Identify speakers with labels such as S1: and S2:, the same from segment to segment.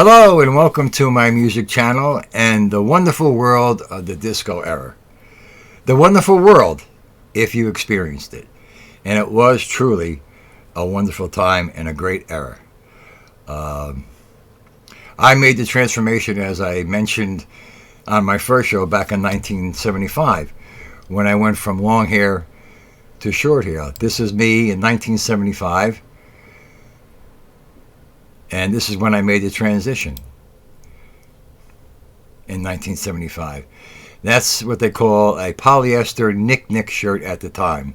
S1: Hello and welcome to my music channel and the wonderful world of the disco era. The wonderful world, if you experienced it. And it was truly a wonderful time and a great era. I made the transformation, as I mentioned on my first show back in 1975, when I went from long hair to short hair. This is me in 1975. And this is when I made the transition in 1975. That's what they call a polyester Nick shirt at the time.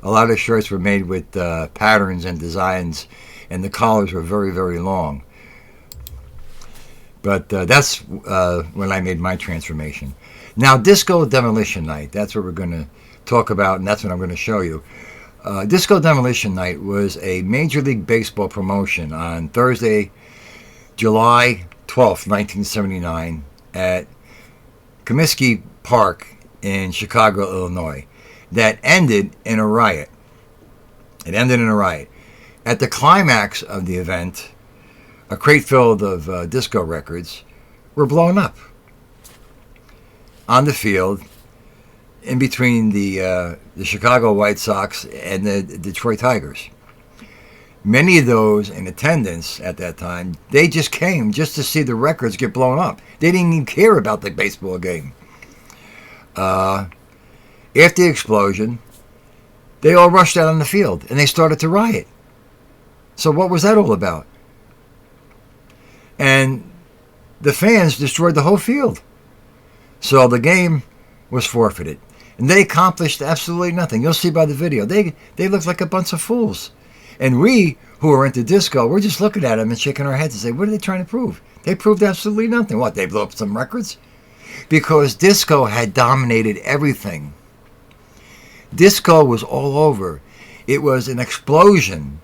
S1: A lot of shirts were made with patterns and designs, and the collars were very, very long. But that's when I made my transformation. Now, Disco Demolition Night, that's what we're going to talk about, and that's what I'm going to show you. Disco Demolition Night was a Major League Baseball promotion on Thursday, July 12th, 1979, at Comiskey Park in Chicago, Illinois, that ended in a riot. It ended in a riot. At the climax of the event, a crate filled of disco records were blown up on the field in between the Chicago White Sox and the Detroit Tigers. Many of those in attendance at that time, they just came just to see the records get blown up. They didn't even care about the baseball game. After the explosion, they all rushed out on the field and they started to riot. So what was that all about? And the fans destroyed the whole field. So the game was forfeited. And they accomplished absolutely nothing. You'll see by the video. They looked like a bunch of fools. And we, who are into disco, we're just looking at them and shaking our heads and saying, what are they trying to prove? They proved absolutely nothing. What, they blew up some records? Because disco had dominated everything. Disco was all over. It was an explosion.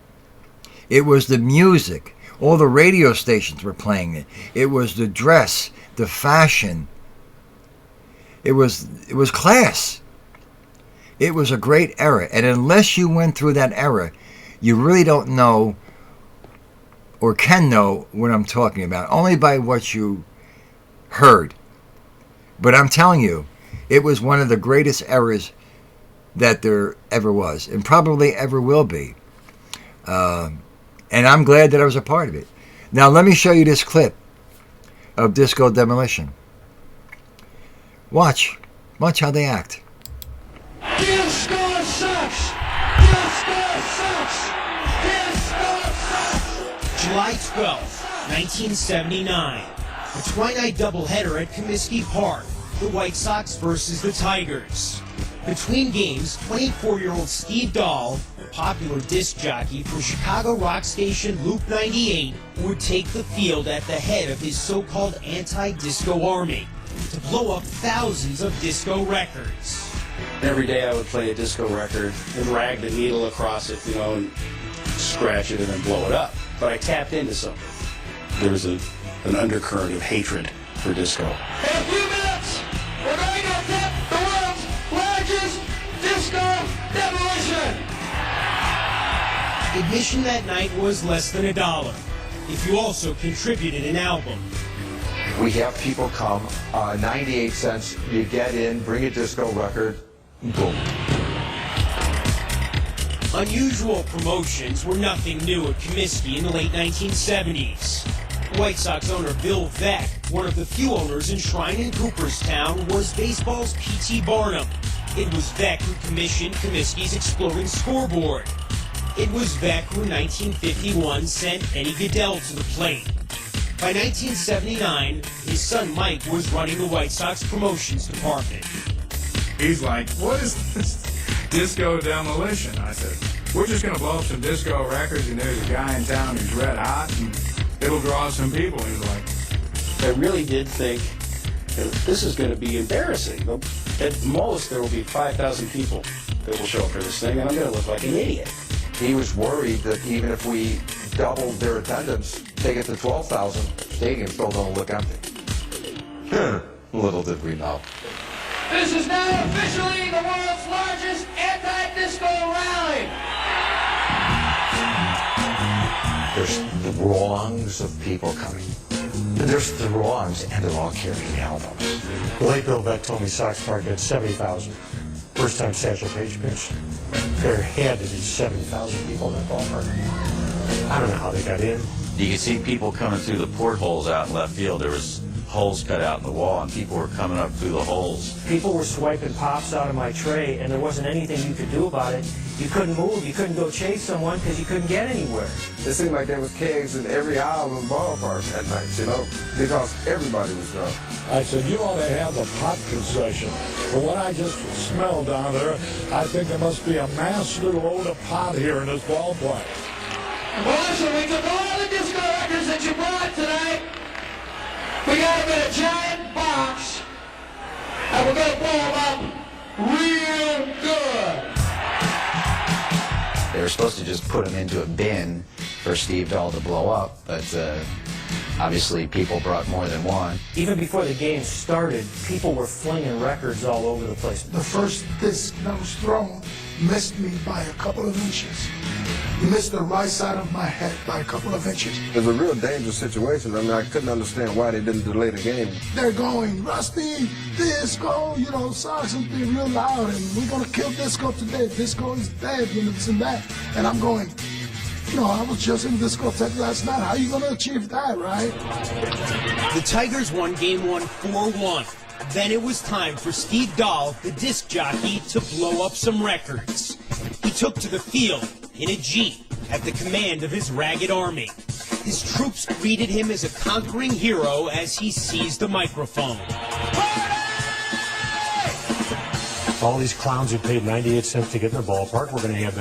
S1: It was the music. All the radio stations were playing it. It was the dress, the fashion. It was class. It was a great era. And unless you went through that era, you really don't know or can know what I'm talking about, only by what you heard. But I'm telling you, it was one of the greatest eras that there ever was, and probably ever will be. And I'm glad that I was a part of it. Now let me show you this clip of Disco Demolition. Watch how they act.
S2: Disco sucks! Disco sucks! Disco sucks! July 12th, 1979. A twilight doubleheader at Comiskey Park. The White Sox versus the Tigers. Between games, 24-year-old Steve Dahl, a popular disc jockey for Chicago rock station Loop 98, would take the field at the head of his so-called anti-disco army to blow up thousands of disco records.
S3: Every day I would play a disco record and rag the needle across it, and scratch it and then blow it up. But I tapped into something. There was an undercurrent of hatred for disco.
S2: In a few minutes, we're going to attempt the world's largest disco demolition. Admission that night was less than $1. If you also contributed an album.
S4: We have people come, 98 cents, you get in, bring a disco record, boom.
S2: Unusual promotions were nothing new at Comiskey in the late 1970s. White Sox owner Bill Veeck, one of the few owners enshrined in Cooperstown, was baseball's P.T. Barnum. It was Veeck who commissioned Comiskey's exploding scoreboard. It was Veeck who in 1951 sent Eddie Goodell to the plate. By 1979, his son Mike was running the White Sox promotions department.
S5: He's like, what is this disco demolition? I said, we're just going to blow up some disco records, and there's a guy in town who's red hot, and it'll draw some people. He's like,
S3: I really did think this is going to be embarrassing. At most, there will be 5,000 people that will show up for this thing, and I'm going to look like an idiot.
S4: He was worried that even if we doubled their attendance, take it to 12,000, stadium's still going to look empty. Little did we know.
S2: This is now officially the world's largest anti-disco rally.
S4: There's the wrongs of people coming.
S6: There's the wrongs, and they're all carrying albums.
S7: The late Bill Beck told me Sox Park had 70,000. First time Satchel Paige pitched, there had to be 70,000 people in that ballpark. I don't know how they got in.
S8: You could see people coming through the portholes out in left field. There was holes cut out in the wall, and people were coming up through the holes.
S9: People were swiping pops out of my tray, and there wasn't anything you could do about it. You couldn't move. You couldn't go chase someone because you couldn't get anywhere.
S10: It seemed like there was kegs in every aisle of the ballpark at night, you know, because everybody was drunk.
S11: I said, you ought to have the pot concession. But what I just smelled down there, I think there must be a mass little odor of pot here in this ballpark.
S2: Well, listen, we took all the disco records that you brought tonight. We got them in a giant box, and we're going to blow them up real good.
S6: They were supposed to just put them into a bin for Steve Dahl to blow up, but obviously people brought more than one.
S9: Even before the game started, people were flinging records all over the place.
S12: The first disc that was thrown missed me by a couple of inches. Missed the right side of my head by a couple of inches.
S10: It was a real dangerous situation. I mean, I couldn't understand why they didn't delay the game.
S12: They're going, Rusty, disco, you know, Sox is being real loud, and we're going to kill disco today. Disco is dead, and this and that. And I'm going, you know, I was just in discotheque last night. How are you going to achieve that, right?
S2: The Tigers won Game 1 4-1. Then it was time for Steve Dahl, the disc jockey, to blow up some records. He took to the field in a Jeep at the command of his ragged army. His troops greeted him as a conquering hero as he seized the microphone.
S7: All these clowns who paid 98 cents to get in the ballpark were going to have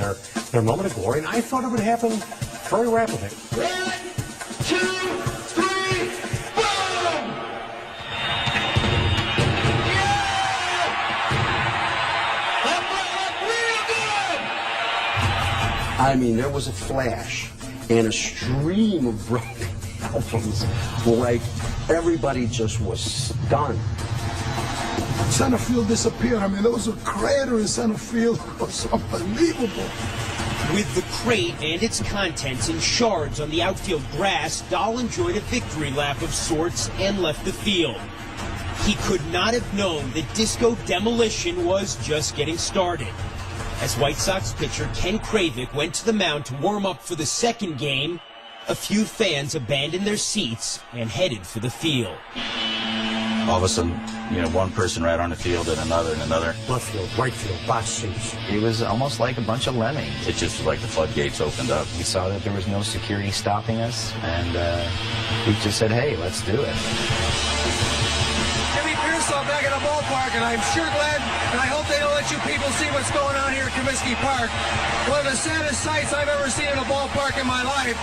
S7: their moment of glory, and I thought it would happen very rapidly.
S2: 1, 2, 3, boom!
S13: I mean, there was a flash and a stream of broken albums. Like, everybody just was stunned.
S12: Center field disappeared. I mean, there was a crater in center field. It was unbelievable.
S2: With the crate and its contents in shards on the outfield grass, Dahl enjoyed a victory lap of sorts and left the field. He could not have known that disco demolition was just getting started. As White Sox pitcher Ken Kravick went to the mound to warm up for the second game, a few fans abandoned their seats and headed for the field.
S8: All of a sudden, you know, one person right on the field and another and another.
S7: Left field, right field, box seats.
S6: It was almost like a bunch of lemmings.
S8: It just was like the floodgates opened up.
S6: We saw that there was no security stopping us, and we just said, hey, let's do it.
S14: Jimmy Pearsall back in the ballpark, and I'm sure glad, and I hope they don't let you people see what's going on here at Comiskey Park. One of the saddest sights I've ever seen in a ballpark in my life.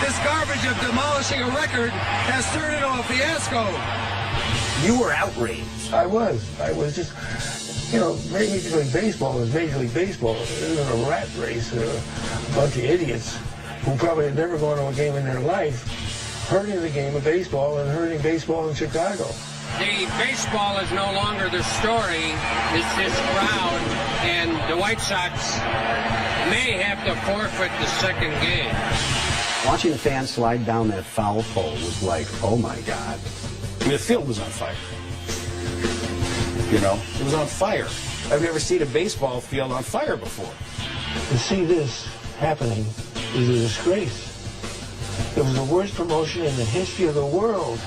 S14: This garbage of demolishing a record has turned into a fiasco.
S2: You were outraged.
S7: I was just, you know, Major League Baseball is Major League Baseball. It isn't a rat race. A bunch of idiots who probably had never gone to a game in their life, hurting the game of baseball and hurting baseball in Chicago.
S15: The baseball is no longer the story. It's this crowd, and the White Sox may have to forfeit the second game.
S13: Watching the fans slide down that foul pole was like, oh my God.
S3: I mean, the field was on fire. You know, it was on fire. I've never seen a baseball field on fire before.
S7: To see this happening is a disgrace. It was the worst promotion in the history of the world.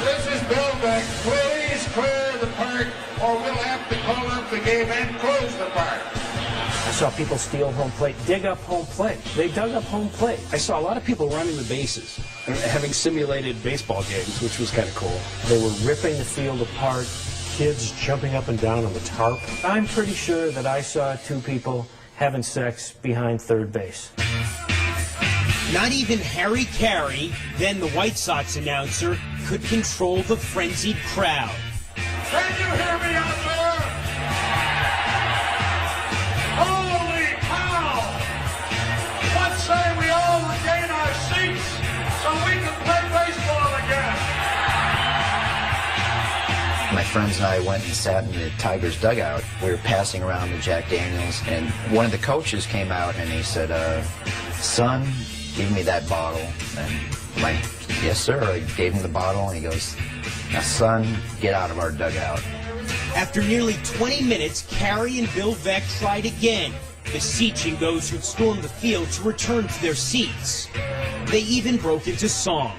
S14: This is Bill Beck. Please clear the park, or we'll have to call up the game and close the park.
S9: I saw people steal home plate, dig up home plate. They dug up home plate.
S3: I saw a lot of people running the bases and having simulated baseball games, which was kind of cool.
S9: They were ripping the field apart, kids jumping up and down on the tarp. I'm pretty sure that I saw two people having sex behind third base.
S2: Not even Harry Carey, then the White Sox announcer, could control the frenzied crowd.
S14: Can you hear me out there? Holy cow! What say we all regain our seats so we can play baseball again?
S6: My friends and I went and sat in the Tigers dugout. We were passing around the Jack Daniels, and one of the coaches came out and he said, son, give me that bottle. And my Yes, sir. I gave him the bottle, and he goes, "Now, son, get out of our dugout."
S2: After nearly 20 minutes, Carey and Bill Veeck tried again, beseeching those who'd stormed the field to return to their seats. They even broke into song.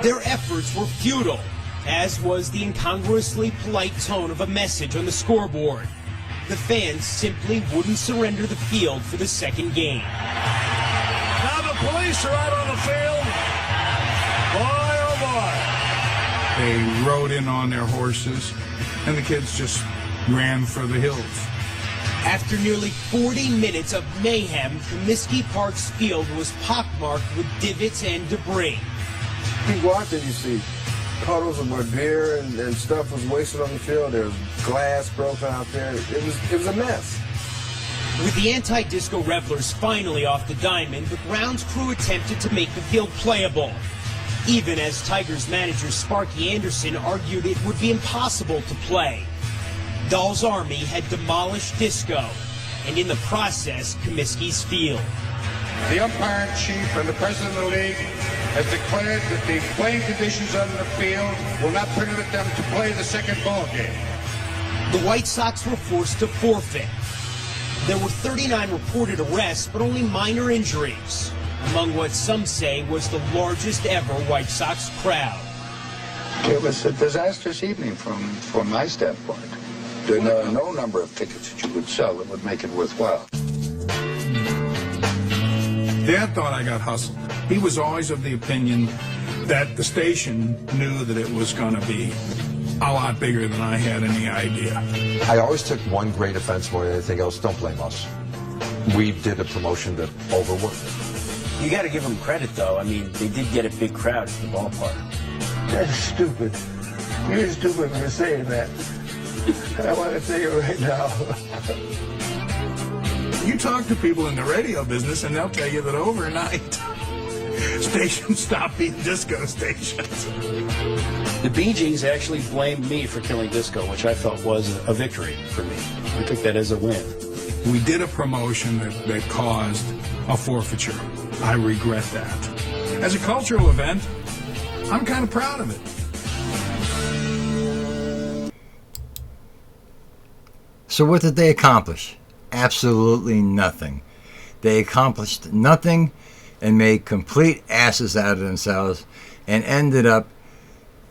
S2: Their efforts were futile, as was the incongruously polite tone of a message on the scoreboard. The fans simply wouldn't surrender the field for the second game.
S11: Now the police are out on the field. Boy, oh boy.
S5: They rode in on their horses, and the kids just ran for the hills.
S2: After nearly 40 minutes of mayhem, Comiskey Park's field was pockmarked with divots and debris.
S10: You go out there, you see puddles of my beer and stuff was wasted on the field. There was glass broken out there. It was a mess.
S2: With the anti-disco revelers finally off the diamond, the grounds crew attempted to make the field playable, even as Tigers manager Sparky Anderson argued it would be impossible to play. Dahl's Army had demolished disco, and in the process, Comiskey's field.
S16: The umpire-in-chief and the president of the league has declared that the playing conditions on the field will not permit them to play the second ball game.
S2: The White Sox were forced to forfeit. There were 39 reported arrests, but only minor injuries, among what some say was the largest ever White Sox crowd.
S17: It was a disastrous evening from my standpoint. There are no number of tickets that you could sell that would make it worthwhile.
S5: Dad thought I got hustled. He was always of the opinion that the station knew that it was going to be a lot bigger than I had any idea.
S4: I always took one great offense more than anything else. Don't blame us. We did a promotion that overworked.
S3: You got to give them credit, though. I mean, they did get a big crowd at the ballpark.
S7: That's stupid. You're stupid for saying that. I want to tell you right now.
S5: You talk to people in the radio business, and they'll tell you that overnight, stations stop being disco stations.
S3: The Bee Gees actually blamed me for killing disco, which I felt was a victory for me. I took that as a win.
S5: We did a promotion that caused a forfeiture. I regret that. As a cultural event, I'm kind of proud of it.
S1: So what did they accomplish? Absolutely nothing. They accomplished nothing and made complete asses out of themselves and ended up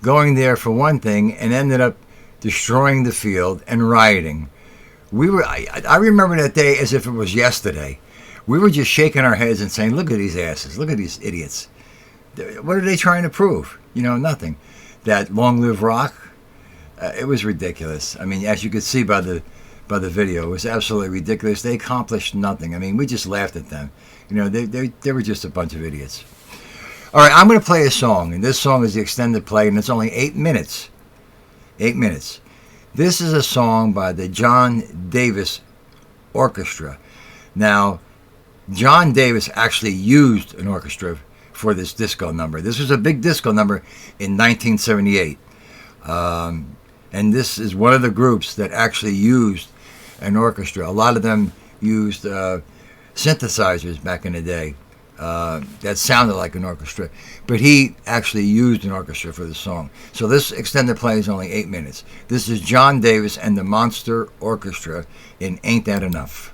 S1: going there for one thing and ended up destroying the field and rioting. I remember that day as if it was yesterday. We were just shaking our heads and saying, look at these asses, look at these idiots. What are they trying to prove? You know, nothing. That long live rock, it was ridiculous. I mean, as you could see by the video, it was absolutely ridiculous. They accomplished nothing. I mean, we just laughed at them. You know, they were just a bunch of idiots. All right, I'm going to play a song, and this song is the extended play, and it's only 8 minutes. 8 minutes. This is a song by the John Davis Orchestra. Now, John Davis actually used an orchestra for this disco number. This was a big disco number in 1978. And this is one of the groups that actually used an orchestra. A lot of them used synthesizers back in the day that sounded like an orchestra. But he actually used an orchestra for the song. So this extended play is only 8 minutes. This is John Davis and the Monster Orchestra in Ain't That Enough.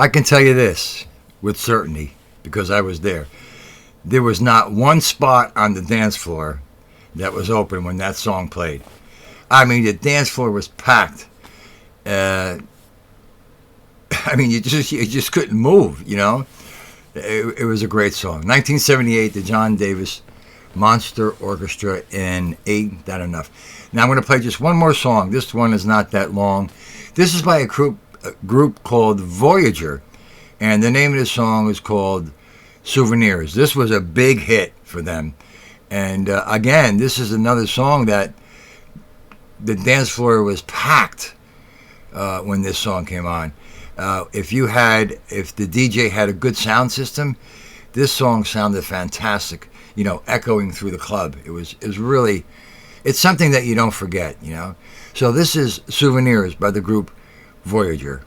S1: I can tell you this with certainty, because I was there. There was not one spot on the dance floor that was open when that song played. I mean, the dance floor was packed. I mean, you just couldn't move, you know. It was a great song. 1978, the John Davis Monster Orchestra, and Ain't That Enough. Now I'm going to play just one more song. This one is not that long. This is by a group called Voyager, and the name of the song is called Souvenirs. This was a big hit for them. And again, this is another song that the dance floor was packed when this song came on. If the DJ had a good sound system, this song sounded fantastic, you know, echoing through the club. It was really, it's something that you don't forget, you know. So this is Souvenirs by the group Voyager.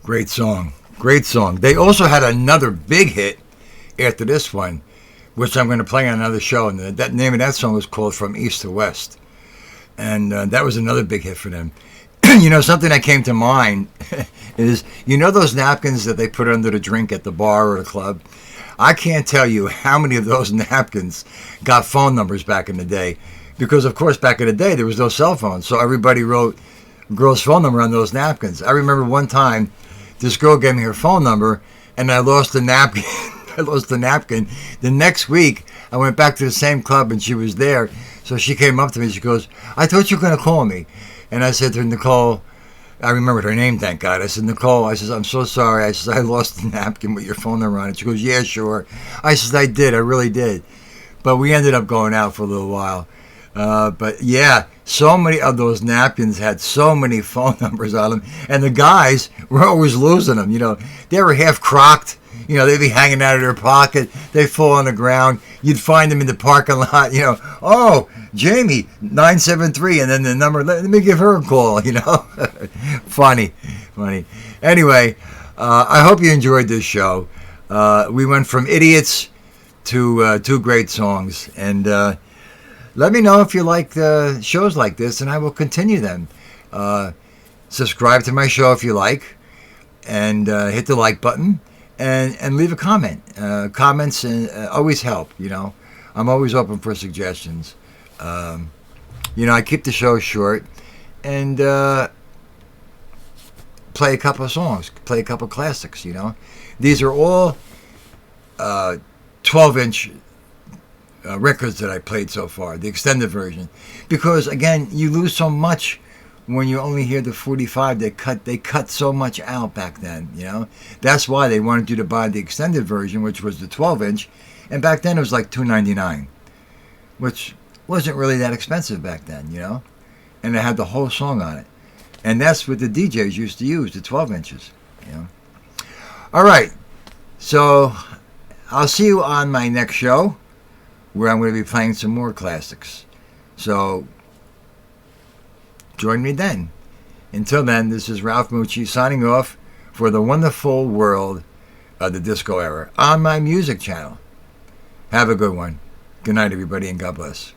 S1: Great song. Great song. They also had another big hit after this one, which I'm going to play on another show. And that name of that song was called From East to West. And that was another big hit for them. You know, something that came to mind is, you know those napkins that they put under the drink at the bar or the club? I can't tell you how many of those napkins got phone numbers back in the day. Because, of course, back in the day, there was no cell phones. So everybody wrote a girl's phone number on those napkins. I remember one time, this girl gave me her phone number, and I lost the napkin. I lost the napkin. The next week, I went back to the same club, and she was there. So she came up to me. She goes, "I thought you were going to call me." And I said to her, "Nicole," I remembered her name, thank God. I said, "Nicole," I said, "I'm so sorry." I said, "I lost the napkin with your phone number on it." She goes, "Yeah, sure." I said, "I did. I really did." But we ended up going out for a little while. But yeah, so many of those napkins had so many phone numbers on them. And the guys were always losing them. You know, they were half crocked. You know, they'd be hanging out of their pocket. They'd fall on the ground. You'd find them in the parking lot, you know. "Oh, Jamie, 973, and then the number, let me give her a call, you know. Funny. Anyway, I hope you enjoyed this show. We went from idiots to two great songs. And let me know if you like shows like this, and I will continue them. Subscribe to my show if you like, and hit the like button. And leave a comment. Comments always help, you know. I'm always open for suggestions. You know, I keep the show short and play a couple of songs, play a couple of classics, you know. These are all 12-inch records that I played so far, the extended version. Because, again, you lose so much when you only hear the 45. They cut so much out back then, you know. That's why they wanted you to buy the extended version, which was the 12-inch, and back then it was like $2.99, which wasn't really that expensive back then, you know. And it had the whole song on it, and that's what the DJs used to use, the 12 inches, you know. All right, so I'll see you on my next show, where I'm going to be playing some more classics. So join me then. Until then, this is Ralph Mucci signing off for the wonderful world of the disco era on my music channel. Have a good one. Good night, everybody, and God bless.